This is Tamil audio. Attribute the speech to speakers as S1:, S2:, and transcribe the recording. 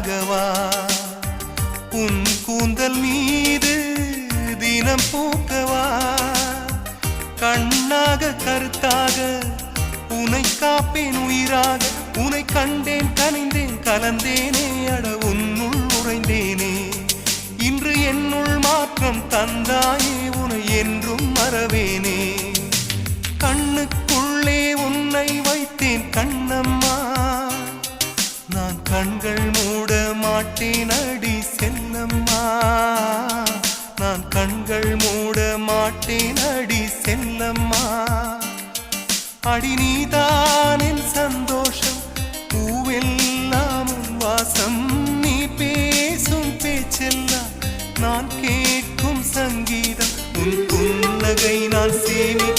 S1: ஆகவா உன் கூந்தல் மீது தினம் பூக்கவா கண்ணாக கருத்தாக உனை காப்பேன் உயிராக உனை கண்டேன் கனிந்தேன் கலந்தேனே அட உன்னுள் உறைந்தேனே இன்று என்னுள் மாற்றம் தந்தாயே உனை என்றும் மறவேனே கண்ணுக்குள்ளே உன்னை வைத்தேன் கண்ணம்மா நான் கண்கள் மூட மாட்டேன் அடி செல்லம்மா நான் கண்கள் மூட மாட்டேன் அடி செல்லம்மா அடி நீதான் என் சந்தோஷம் பூவெல்லாம் உன் வாசம் நீ பேசும் பேச்செல்லாம் நான் கேட்கும் சங்கீதம் உன் புன்னகை நான் சேமி